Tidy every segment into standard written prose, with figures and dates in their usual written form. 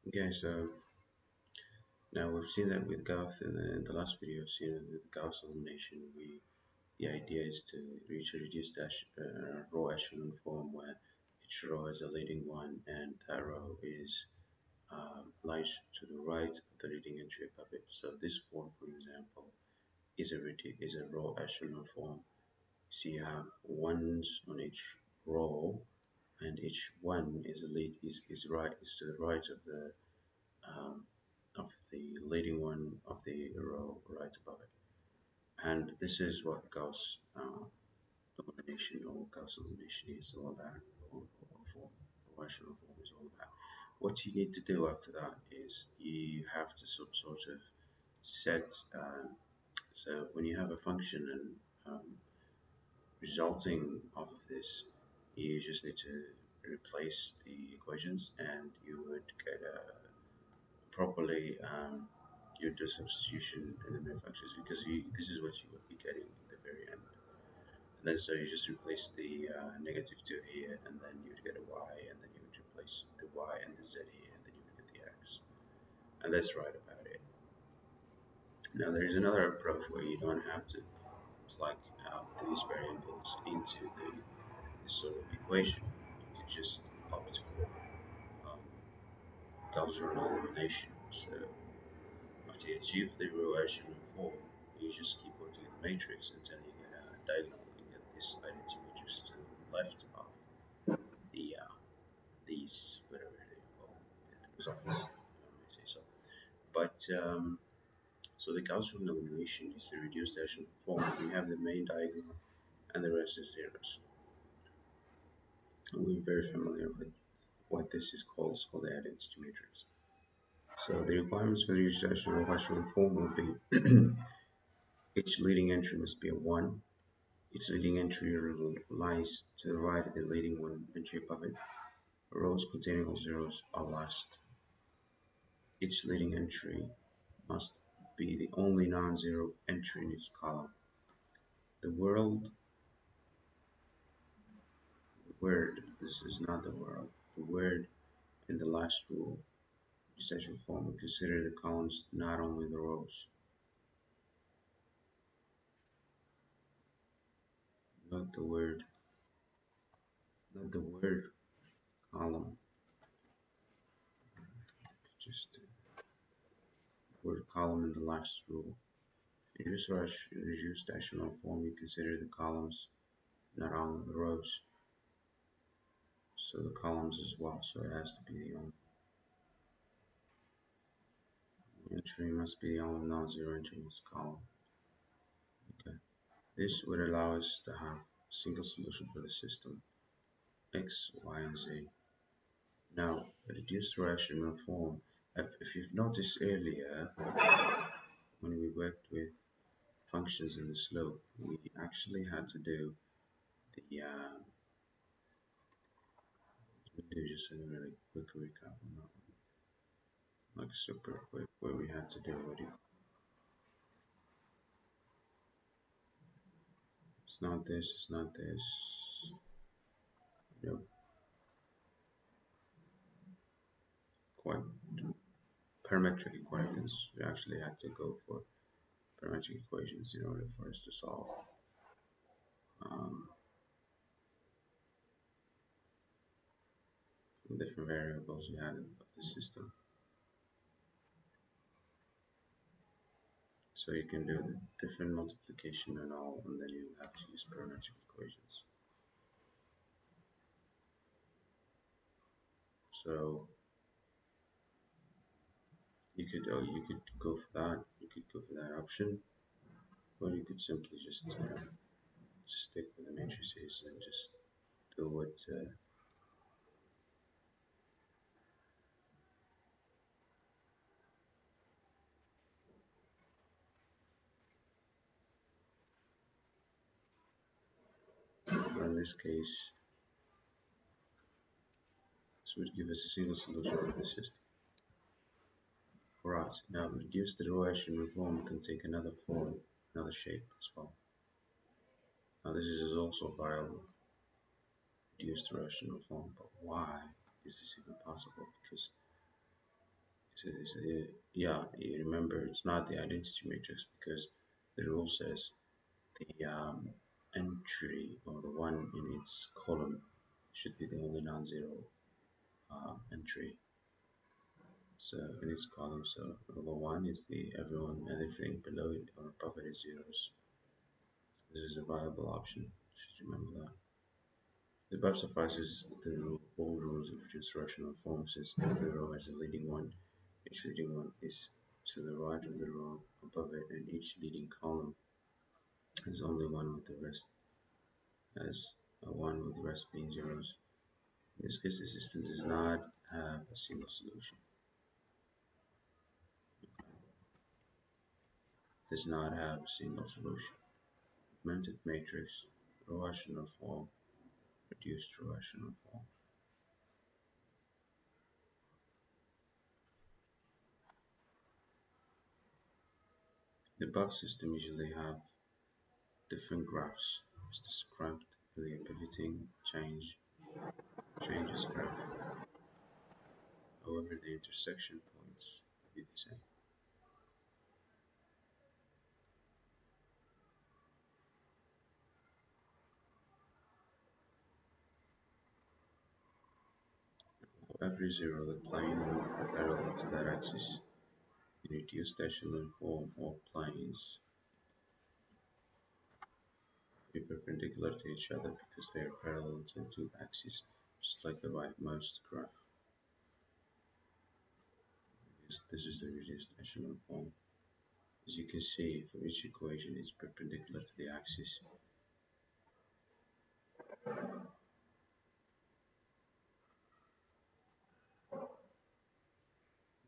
Okay, so now we've seen that with Gauss in the last video. We've seen that with Gauss elimination, the idea is to reach a reduced row echelon form where each row has a leading one and that row is lies to the right of the leading entry above it. So this form, for example, is a row echelon form. So you have ones on each row, and each one is a lead is to the right um, of the leading one of the row right above it. And this is what Gauss elimination or Gauss elimination is all about, or form, or echelon form is all about. What you need to do after that is you have to sort of set. So when you have a function and resulting off of this, you just need to replace the equations and you would get a properly you do substitution in the main functions because this is what you would be getting at the very end. And then so you just replace the -2 here and then you would get a y and then you would replace the y and the z here and then you would get the x. And that's right about it. Now there is another approach where you don't have to plug out these variables into the sort of equation. You could just opt for um, Gaussian elimination. So after you achieve the row echelon form, you just keep working in the matrix until you get a diagonal. You get this identity matrix to the left of the these whatever they call the results. I might say so. But so the Gaussian elimination is the reduced echelon form. We have the main diagonal and the rest is zeros. And we're very familiar with what this is called. It's called the identity matrix. So the requirements for the reduced echelon form will be each leading entry must be a 1. Each leading entry lies to the right of the leading one entry above it. Rows containing all zeros are last. Each leading entry must be the only non-zero entry in its column. The word, this is not the world, the word in the last rule, essential form, we consider the columns, not only the rows. Not the word, not the word column, just the word column in the last rule. In reduced echelon form, you consider the columns, not only the rows. So the columns as well, so it has to be the only entry must be the only non-zero entry in this column. Okay. This would allow us to have a single solution for the system, x, y, and z. Now, reduced rational form, if you've noticed earlier, when we worked with functions in the slope, we actually had to do the, let me do just a really quick recap on that one, like super quick, where we had to do what you, it's not this, no, quite parametric equations. We actually had to go for parametric equations in order for us to solve um, different variables we had of the system. So you can do the different multiplication and all, and then you have to use parametric equations. So you could go for that. You could go for that option, or you could simply just stick with the matrices and just do what so in this case, this would give us a single solution for the system. Right, now reduced row echelon form can take another form, another shape as well. Now this is also viable, reduced row echelon form, but why is this even possible? Because So yeah, you remember it's not the identity matrix because the rule says the entry or the one in its column should be the only non-zero entry. So in its column, so the one is the everyone everything below it or above it is zeros. So this is a viable option. Should you remember that. The above suffices the all rules of reduced rational form since every row has a leading one. Each leading one is to the right of the row above it, and each leading column has only one with the rest as a one with the rest being zeros. In this case, the system does not have a single solution. Does not have a single solution. Augmented matrix, rational form, reduced rational form. The above system usually have different graphs as described in the pivoting changes graph. However, the intersection points will be the same. For every zero, the plane will be parallel to that axis. In reduced echelon form, all planes will be perpendicular to each other because they are parallel to two axes, just like the rightmost graph. This is the reduced echelon form. As you can see, for each equation, it's perpendicular to the axis.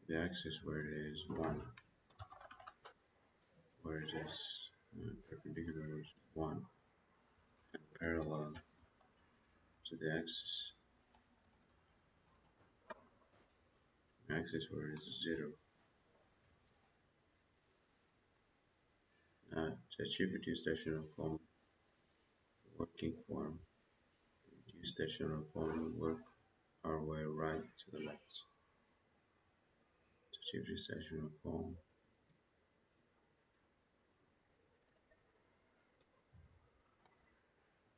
The axis where it is 1, where it is perpendicular is 1, and parallel to the axis where it is 0. To achieve reduced echelon form, working form, reduced echelon form will work our way right to the left. To achieve this echelon form,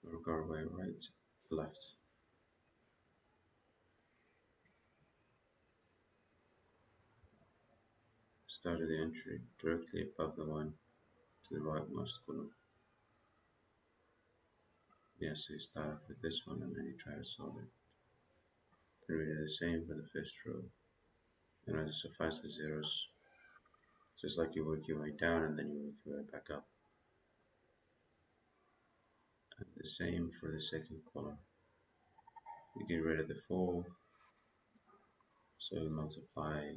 work our way right to left. Start at the entry directly above the one to the rightmost column. Yeah, so you start off with this one and then you try to solve it. Then we do the same for the first row. And as it suffice the zeros, just like you work your way down and then you work your way back up. And the same for the second column. We get rid of the 4, so we multiply,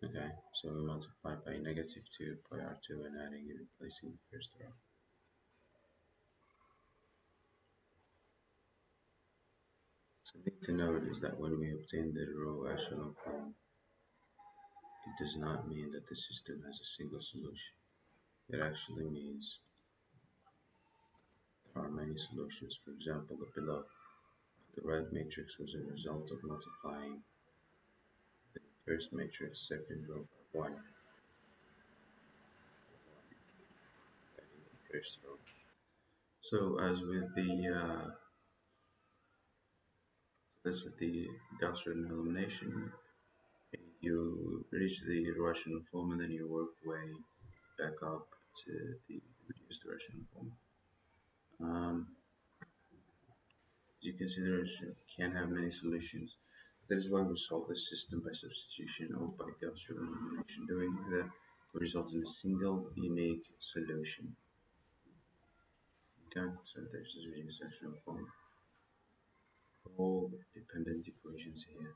okay, so we multiply by -2 by R2 and adding and replacing the first row. Something to note is that when we obtain the row echelon form, it does not mean that the system has a single solution. It actually means there are many solutions. For example, the below. The red matrix was a result of multiplying the first matrix second row by 1, adding the first row. So as with the this with the Gaussian elimination, you reach the rational form and then you work way back up to the reduced rational form. As you can see, there can have many solutions. That is why we solve this system by substitution or by Gaussian elimination. Doing that will result in a single unique solution. Okay, so there's the reduced rational form. All dependent equations here.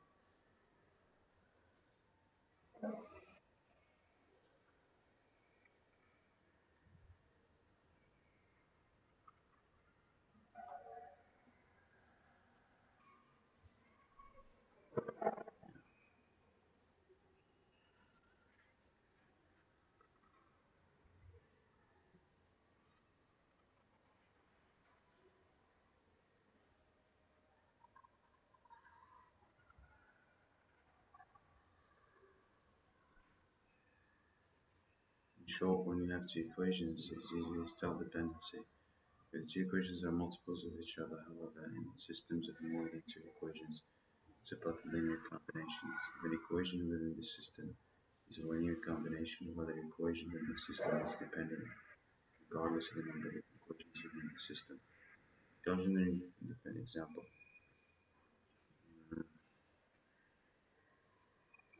In short, when you have two equations, it's easy to tell dependency. If the two equations are multiples of each other, however, in systems of more than two equations, it's about the linear combinations. If an equation within the system is a linear combination of other equations within the system is dependent, regardless of the number of equations within the system. Gaussian independent example.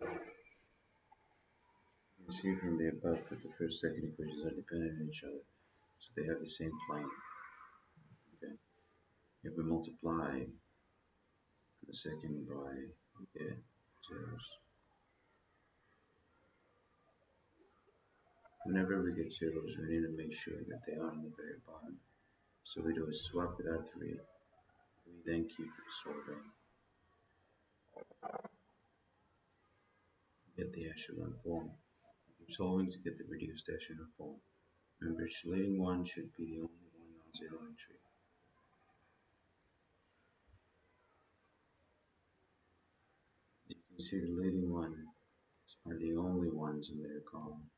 You can see from the above that the first second equations are dependent on each other, so they have the same plane. Okay. If we multiply the second by, we get zeros. Whenever we get zeros, we need to make sure that they are on the very bottom. So we do a swap with R3. We then keep solving, get the echelon form. Keep solving to get the reduced echelon form. Remember, each leading one should be the only one non-zero entry. As you can see, the leading ones are the only ones in their column.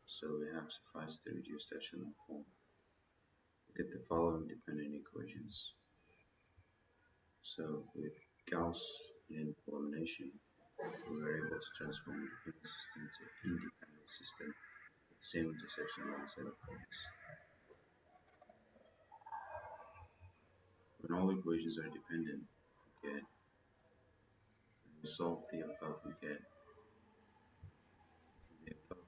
So we have sufficed the reduced echelon form. We get the following dependent equations. So with Gaussian elimination, we were able to transform a dependent system to independent system with the same intersection line set of points. When all equations are dependent, we get, when we solve the above, we get, the above,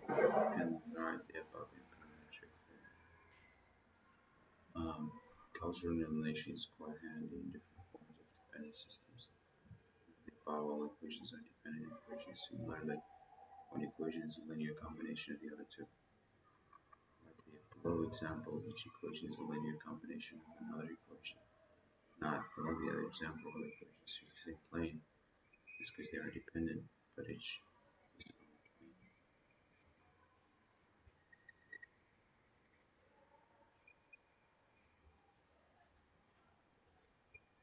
we can write the above in parametric form. Gaussian elimination is quite handy in different forms of dependent systems. The parallel equations are dependent equations. Similarly, one equation is a linear combination of the other two. Like the below example, each equation is a linear combination of another equation. Not below the other example, all equations share the same plane. It's because they are dependent, but each is its own plane.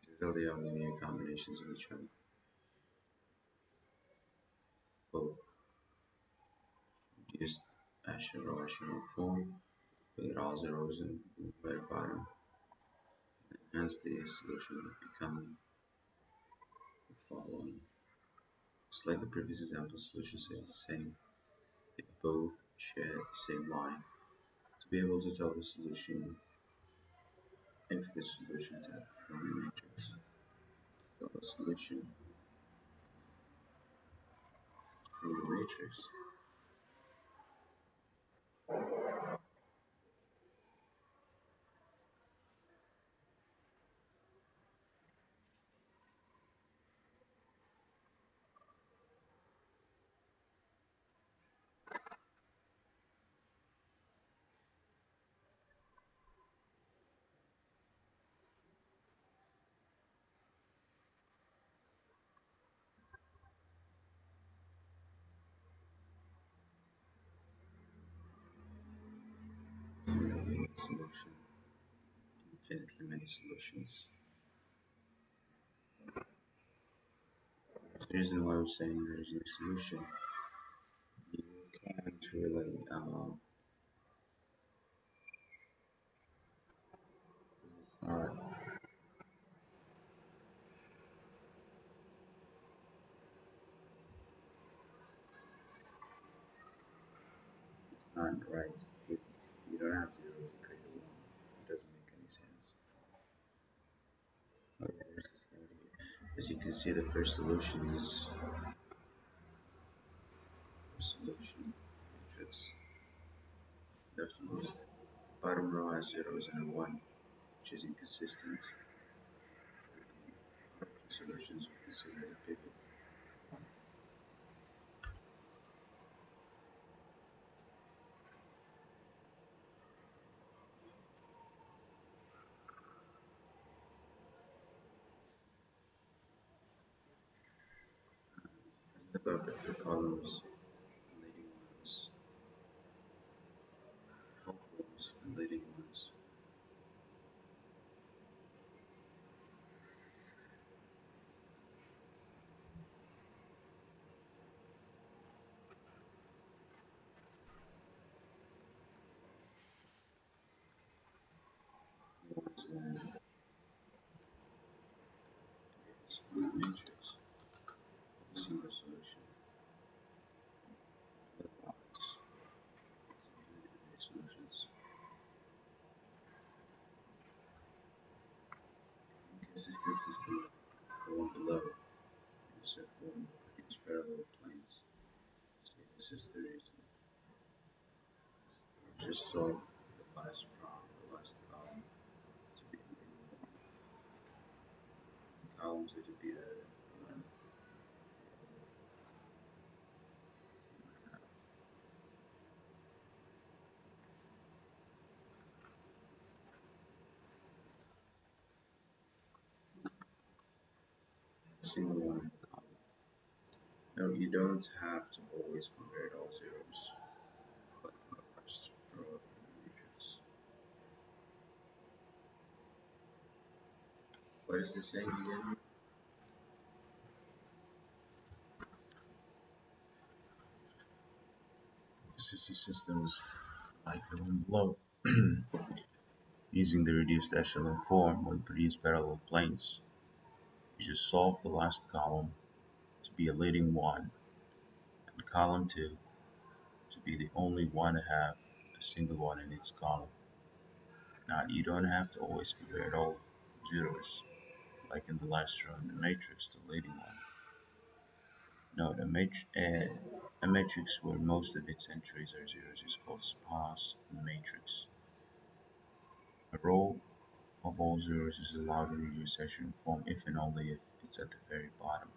This is how they are linear combinations of each other. Both reduced echelon form, with all zeros in the very bottom. And hence the solution would become the following. Just like the previous example, solution stays the same. They both share the same line. To be able to tell the solution, if the solution is from a matrix, tell the solution from the matrix. Similarly, solution, infinitely many solutions. The reason why I'm saying there is no solution, you can't really, it's not right. You don't have zeros to create a one. It doesn't make any sense. Okay, as you can see, the first solution is solution matrix leftmost. Bottom row has zeros and a 1, which is inconsistent. Our solutions we consider the pivot. As the above, the columns and leading ones, fulcrums and leading ones. then is on the matrix a single solution. Otherwise, infinite solutions. Consistent system going below is a form of these parallel planes. See, this is the reason. Just solve the last problem, the last column to be one, column two to be one single one in the column. No, you don't have to always convert all zeros, but first row in the matrix. What is this saying again? Consistency systems like the one below. Using the reduced echelon form will produce parallel planes. You just solve the last column to be a leading one, and column 2 to be the only one to have a single one in its column. Now, you don't have to always convert all zeros, like in the last row in the matrix, the leading one. No, a matrix where most of its entries are zeros is called sparse matrix. A row of all zeros is allowed in reduced echelon form if and only if it's at the very bottom.